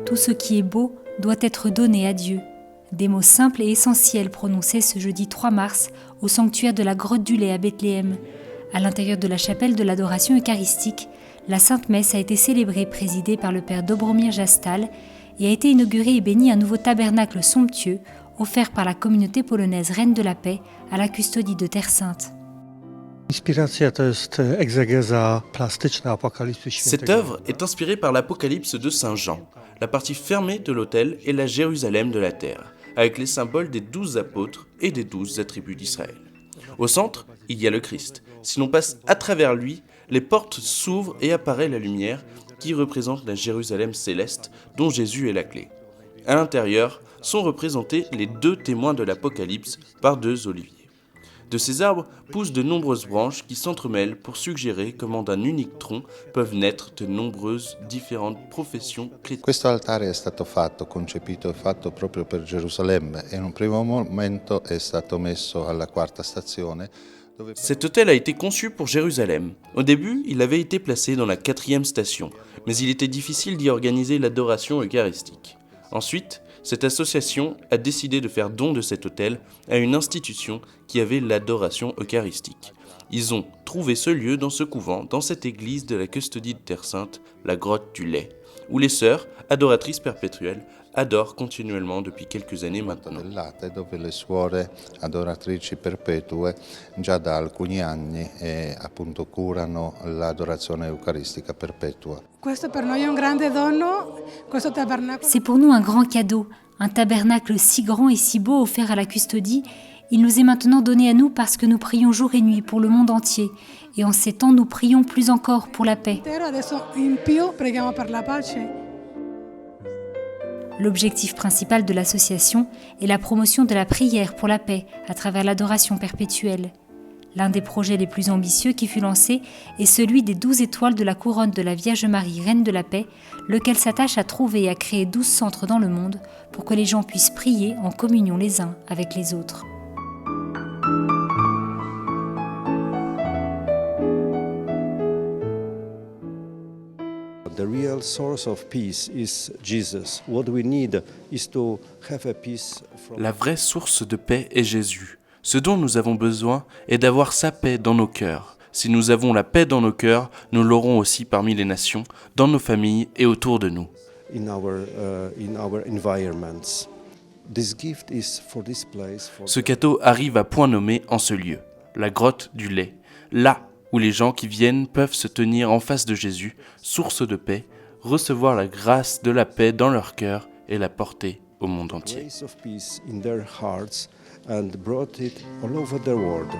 tout ce qui est beau doit être donné à Dieu. Des mots simples et essentiels prononcés ce jeudi 3 mars au sanctuaire de la Grotte du Lait à Bethléem. À l'intérieur de la chapelle de l'adoration eucharistique, la Sainte Messe a été célébrée présidée par le père Dobromir Jastal et a été inauguré et béni un nouveau tabernacle somptueux offert par la communauté polonaise Reine de la Paix à la custodie de Terre Sainte. Cette œuvre est inspirée par l'Apocalypse de Saint Jean. La partie fermée de l'autel est la Jérusalem de la terre, avec les symboles des 12 apôtres et des 12 attributs d'Israël. Au centre, il y a le Christ. Si l'on passe à travers lui, les portes s'ouvrent et apparaît la lumière qui représente la Jérusalem céleste dont Jésus est la clé. À l'intérieur sont représentés les 2 témoins de l'Apocalypse par 2 oliviers. De ces arbres poussent de nombreuses branches qui s'entremêlent pour suggérer comment d'un unique tronc peuvent naître de nombreuses différentes professions chrétiennes. Questo altare è stato concepito e fatto proprio per Gerusalemme e in un primo momento è stato messo alla 4ª stazione. Cet autel a été conçu pour Jérusalem. Au début, il avait été placé dans la 4e station, mais il était difficile d'y organiser l'adoration eucharistique. Ensuite, cette association a décidé de faire don de cet autel à une institution qui avait l'adoration eucharistique. Ils ont trouvé ce lieu dans ce couvent, dans cette église de la custodie de Terre Sainte, la Grotte du Lait, où les sœurs, adoratrices perpétuelles, adorent continuellement depuis quelques années maintenant. Del latte dove le suore adoratrici perpetue già da alcuni anni appunto curano l'adorazione eucaristica perpetua. C'est pour nous un grand cadeau, un tabernacle si grand et si beau offert à la custodie. Il nous est maintenant donné à nous parce que nous prions jour et nuit pour le monde entier. Et en ces temps, nous prions plus encore pour la paix. L'objectif principal de l'association est la promotion de la prière pour la paix à travers l'adoration perpétuelle. L'un des projets les plus ambitieux qui fut lancé est celui des 12 étoiles de la couronne de la Vierge Marie, Reine de la Paix, lequel s'attache à trouver et à créer 12 centres dans le monde pour que les gens puissent prier en communion les uns avec les autres. The real source of peace is Jesus. What we need is to have a peace from... La vraie source de paix est Jésus. Ce dont nous avons besoin est d'avoir sa paix dans nos cœurs. Si nous avons la paix dans nos cœurs, nous l'aurons aussi parmi les nations, dans nos familles et autour de nous. in our environments. This gift is for this place. Ce cadeau arrive à point nommé en ce lieu, la grotte du lait, là où les gens qui viennent peuvent se tenir en face de Jésus, source de paix, recevoir la grâce de la paix dans leur cœur et la porter au monde entier. Grace of peace in their hearts and brought it all over the world.